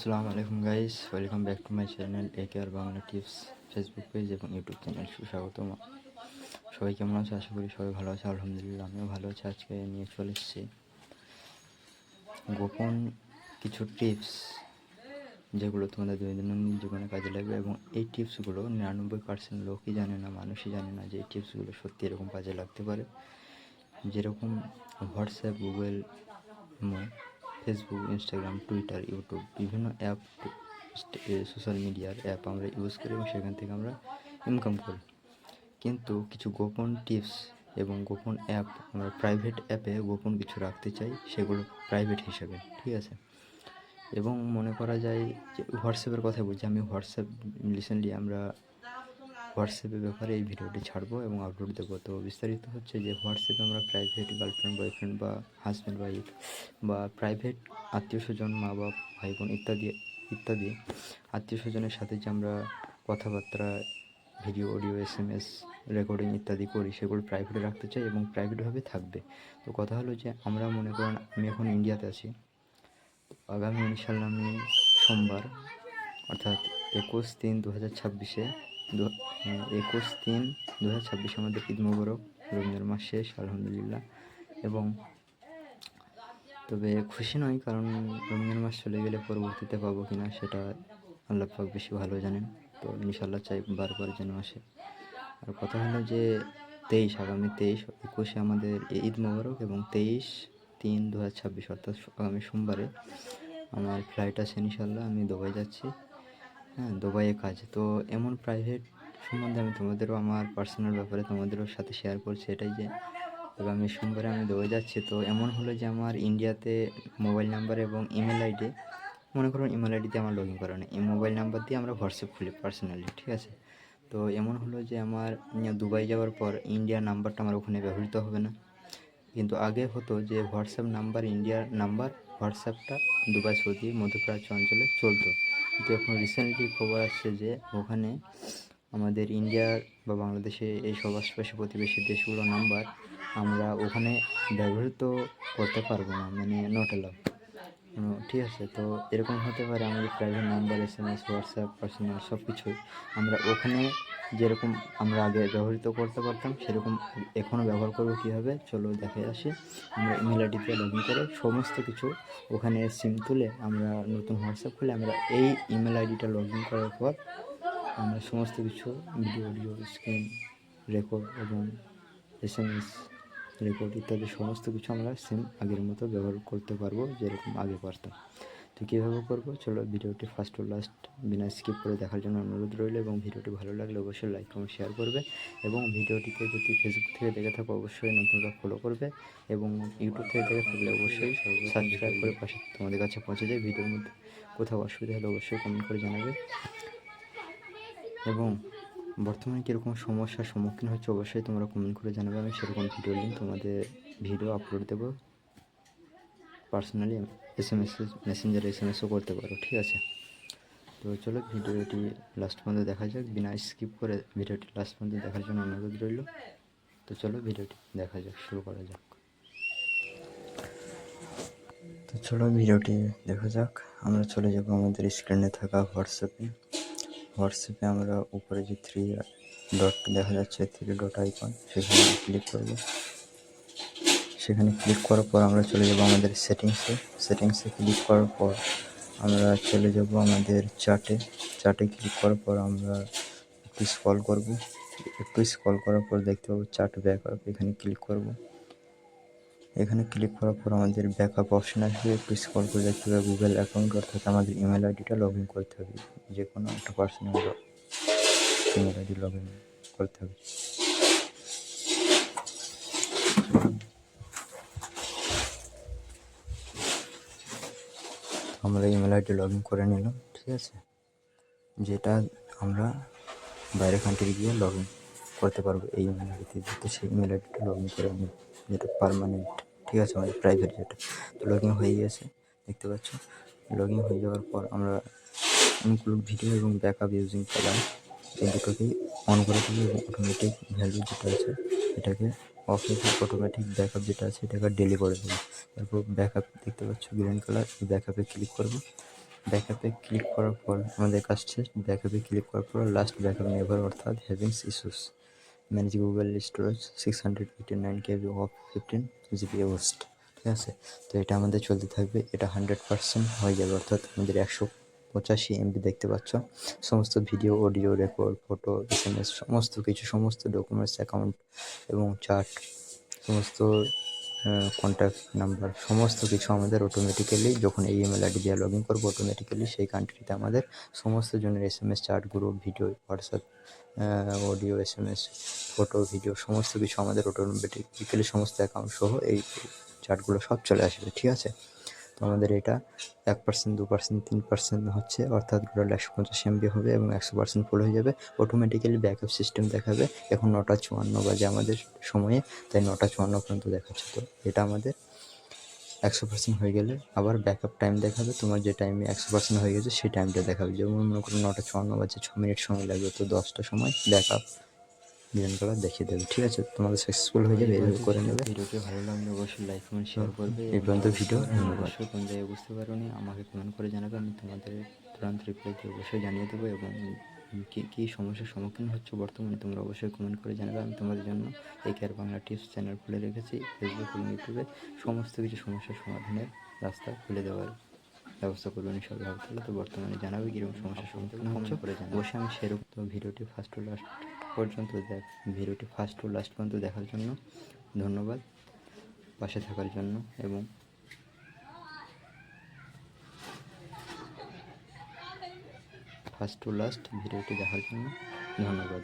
আসসালামু আলাইকুম guys, welcome back to my channel AKR Bangla tips Facebook page এবং YouTube channel. সুস্বাগতম। সবাই কেমন আছে? আশা করি সবাই ভালো আছে। আলহামদুলিল্লাহ আমিও ভালো আছি। আজকে নিয়ে চলে এসেছি গোপন কিছু টিপস, যেগুলো তোমাদের দৈনন্দিন জীবনে কাজে লাগবে। এবং এই টিপসগুলো 99% লোকই জানে না, মানুষই জানে না যে এই টিপসগুলো সত্যি এরকম কাজে লাগতে পারে। যেরকম WhatsApp, Google, Facebook, Instagram, Twitter, YouTube বিভিন্ন অ্যাপ, সোশ্যাল মিডিয়ার অ্যাপ আমরা ইউজ করি এবং সেখান থেকে আমরা ইনকাম করি। কিন্তু কিছু গোপন টিপস এবং গোপন অ্যাপ, আমরা প্রাইভেট অ্যাপে গোপন কিছু রাখতে চাই, সেগুলো প্রাইভেট হিসাবে, ঠিক আছে। এবং মনে করা যায় যে হোয়াটসঅ্যাপের কথা বলছি আমি। হোয়াটসঅ্যাপ রিসেন্টলি আমরা হোয়াটসঅ্যাপের ব্যাপারে এই ভিডিওটি ছাড়বো এবং আপলোড দেবো। তো বিস্তারিত হচ্ছে যে হোয়াটসঅ্যাপে আমরা প্রাইভেট গার্লফ্রেন্ড, বয়ফ্রেন্ড বা হাজব্যান্ড ওয়াইফ বা প্রাইভেট আত্মীয় স্বজন, মা বাপ, ভাই বোন ইত্যাদি ইত্যাদি আত্মীয় স্বজনের সাথে যে আমরা কথাবার্তা, ভিডিও, অডিও, SMS, রেকর্ডিং ইত্যাদি করি, সেগুলো প্রাইভেটে রাখতে চাই এবং প্রাইভেটভাবে থাকবে। তো কথা হলো যে আমরা মনে করেন আমি এখন ইন্ডিয়াতে আছি। আগামী ইনশাল্লাহ আমি সোমবার অর্থাৎ 21/3/2026 21/3/2026 আমাদের ঈদ মোবারক, রমজান মাস শেষ আলহামদুলিল্লাহ। এবং তবে খুশি নয়, কারণ রমজান মাস চলে গেলে পরবর্তীতে পাবো কিনা সেটা আল্লাহ পাক বেশি ভালো জানেন। তো ইনশাল্লাহ চাই বারবার যেন আসে। আর কথা হলো যে আগামী 21 আমাদের ঈদ মোবারক এবং 23/3/2026 অর্থাৎ আগামী সোমবারে আমার ফ্লাইট আছে ইনশাল্লাহ। আমি দুবাই যাচ্ছি, হ্যাঁ, দুবাইয়ে কাজ। তো এমন প্রাইভেট সম্বন্ধে আমি তোমাদেরও, আমার পার্সোনাল ব্যাপারে তোমাদেরও সাথে শেয়ার করছি, এটাই যে আগামী সোমবারে আমি দুবাই যাচ্ছি। তো এমন হলো যে আমার ইন্ডিয়াতে মোবাইল নাম্বার এবং ইমেল আইডি, মনে করুন ইমেল আইডিতে আমার লগ ইন করা নেই, এই মোবাইল নাম্বার দিয়ে আমরা হোয়াটসঅ্যাপ খুলি পার্সোনালি, ঠিক আছে। তো এমন হলো যে আমার দুবাই যাওয়ার পর ইন্ডিয়ার নাম্বারটা আমার ওখানে ব্যবহৃত হবে না। কিন্তু আগে হতো যে হোয়াটসঅ্যাপ নাম্বার, ইন্ডিয়ার নাম্বার, হোয়াটসঅ্যাপটা দুবাই, সৌদি, মধ্যপ্রাচ্য অঞ্চলে চলতো। কিন্তু এখন রিসেন্টলি খবর আসছে যে ওখানে আমাদের ইন্ডিয়ার বা বাংলাদেশে এই সব আশেপাশে প্রতিবেশী দেশগুলোর নাম্বার আমরা ওখানে ব্যবহৃত করতে পারবো না, মানে নট অ্যালাউ, ঠিক আছে। তো এরকম হতে পারে আমাদের private number, SMS, WhatsApp, personal সব কিছুই আমরা ওখানে যেরকম আমরা আগে ব্যবহৃত করতে পারতাম সেরকম এখনও ব্যবহার করবো কীভাবে, চলো দেখে আসি। আমরা ইমেল আইডিতে লগ ইন করে সমস্ত কিছু ওখানে সিম তুলে আমরা নতুন হোয়াটসঅ্যাপ খুলে আমরা এই ইমেল আইডিটা লগ ইন করার পর আমরা সমস্ত কিছু ভিডিও, অডিও, স্ক্রিন রেকর্ড এবং SMS রেকর্ড ইত্যাদি সমস্ত কিছু আমরা সেম আগের মতো ব্যবহার করতে পারবো, যেরকম আগে পারতাম। তো কীভাবে করবো, চলো ভিডিওটি first to last Veena skip করে দেখার জন্য অনুরোধ রইল। এবং ভিডিওটি ভালো লাগলে অবশ্যই লাইক, কমেন্ট, শেয়ার করবে। এবং ভিডিওটিকে যদি ফেসবুক থেকে দেখে থাকো অবশ্যই নতুনরা ফলো করবে এবং ইউটিউব থেকে দেখে থাকলে অবশ্যই সাবস্ক্রাইব করে পাশে তোমাদের কাছে পৌঁছে যায়। ভিডিওর মধ্যে কোথাও অসুবিধা হলে অবশ্যই কমেন্ট করে জানাবে। এবং বর্তমানে কীরকম সমস্যার সম্মুখীন হচ্ছে অবশ্যই তোমরা কমেন্ট করে জানাবে। আমি সেরকম ভিডিও লিঙ্ক তোমাদের ভিডিও আপলোড দেবো। পার্সোনালি SMS, মেসেঞ্জারে SMSও করতে পারো, ঠিক আছে। তো চলো ভিডিওটি লাস্ট পর্যন্ত দেখা যাক, বিনা স্কিপ করে ভিডিওটি লাস্ট পর্যন্ত দেখার জন্য অনুরোধ রইল। তো চলো ভিডিওটি দেখা যাক, শুরু করা যাক। তো চলো ভিডিওটি দেখা যাক। আমরা চলে যাব আমাদের স্ক্রিনে থাকা হোয়াটসঅ্যাপে আমরা উপরে যে 3 ডট দেখা যাচ্ছে, 3 ডট আইকন, সেখানে ক্লিক করব। সেখানে ক্লিক করার পর আমরা চলে যাব আমাদের সেটিংসে ক্লিক করার পর আমরা চলে যাব আমাদের চার্টে ক্লিক করার পর আমরা একটু স্ক্রল করার পর দেখতে পাবো চার্ট ব্যাকআপ, এখানে ক্লিক করব। এখানে ক্লিক করার পর আমাদের ব্যাকআপ অপশন আসবে। একটু স্ক্রল করে দেখতে হবে গুগল অ্যাকাউন্ট, অর্থাৎ আমাদের ইমেল আইডিটা লগ ইন করতে হবে, যে কোনো একটা personal email ID log in করতে হবে। আমরা ইমেল আইডি লগ ইন করে নিলাম, ঠিক আছে, যেটা আমরা বাইরে কান্ট্রি গিয়ে লগ ইন করতে পারবো এই ইমেল আইডিতে। তো সেই ইমেল আইডিটা লগ ইন করে নিই, যেটা পারমানেন্ট, ঠিক আছে, আমাদের প্রাইভেট যেটা। তো লগ ইন হয়ে গেছে, দেখতে পাচ্ছ। লগ ইন হয়ে যাওয়ার পর আমরা ইনক্লুড ভিডিও এবং ব্যাকআপ ইউজিং পেলাম, এই দুটোকেই অন করে দেবো এবং অটোমেটিক ভ্যালু যেটা আছে এটাকে অফ রেখে অটোমেটিক ব্যাকআপ যেটা আছে এটাকে ডেলি করে দেবো। তারপর ব্যাকআপ দেখতে পাচ্ছ গ্রিন কালার, এই ব্যাকআপে ক্লিক করবো। ব্যাকআপে ক্লিক করার পর আমাদের কাছে ব্যাকআপে ক্লিক করার পর লাস্ট ব্যাকআপ নেভার অর্থাৎ havings issues manage Google storage 689 KB of 15 GB host, ঠিক আছে। তো এটা আমাদের চলতে থাকবে, এটা 100% হয়ে যাবে, অর্থাৎ আমাদের 185 MB দেখতে পাচ্ছ। সমস্ত video, audio record, photo, SMS সমস্ত কিছু, সমস্ত ডকুমেন্টস, অ্যাকাউন্ট এবং চার্ট, সমস্ত কন্ট্যাক্ট নাম্বার সমস্ত কিছু আমাদের অটোমেটিক্যালি যখন এই ইমেল আইডি দিয়ে লগ ইন করবো, অটোমেটিক্যালি সেই কান্ট্রিতে আমাদের সমস্ত জনের SMS, chart, group, video, WhatsApp, audio, SMS, photo, video সমস্ত কিছু আমাদের অটোমেটিক্যালি সমস্ত অ্যাকাউন্ট সহ এই চার্টগুলো সব চলে আসবে, ঠিক আছে। তো আমাদের এটা 1%, 2%, 3% হচ্ছে, অর্থাৎ টোটাল 185 MB হবে এবং 100% ফুল হয়ে যাবে। অটোমেটিক্যালি ব্যাকআপ সিস্টেম দেখাবে। এখন 9:54 বাজে আমাদের সময়ে, তাই 9:54 পর্যন্ত দেখাচ্ছে। তো এটা আমাদের 100% হয়ে গেলে আবার ব্যাকআপ টাইম দেখাবে, তোমার যে টাইমে 100% হয়ে গেছে সেই টাইমটা দেখাবে। যেমন মনে করো 9:54 বাজে 6 মিনিট সময় লাগবে, তো 10টার সময় ব্যাকআপ গ্রিন কালার দেখিয়ে দেবে, ঠিক আছে। তোমাদের সাকসেসফুল হয়ে যাবে, এইভাবে করে নেবে। ভিডিওটি ভালো লাগলে অবশ্যই লাইক কমেন্ট শেয়ার করবে। এই পর্যন্ত ভিডিও, অবশ্যই কোন জায়গায় বুঝতে পারোনি আমাকে কমেন্ট করে জানাবে, আমি তোমাদের তুরন্ত রিপ্লাই দিয়ে অবশ্যই জানিয়ে দেবো। এবং কী সমস্যার সম্মুখীন হচ্ছে বর্তমানে তোমরা অবশ্যই কমেন্ট করে জানাবে। আমি তোমাদের জন্য এই কেয়ার বাংলা টিপস চ্যানেল খুলে রেখেছি, ফেসবুক এবং ইউটিউবে সমস্ত কিছু সমস্যার সমাধানের রাস্তা খুলে দেওয়ার ব্যবস্থা করবেন ইনশাআল্লাহ তাআলা। তো বর্তমানে জানাবে কীরকম সমস্যার সম্মুখীন হচ্ছে করে জানাবে, অবশ্যই আমি সেরকম। তো ভিডিওটি ফার্স্ট টু লাস্ট পর্যন্ত দেখার জন্য ধন্যবাদ, পাশে থাকার জন্য এবং ফার্স্ট টু লাস্ট ভিডিওটি দেখার জন্য ধন্যবাদ।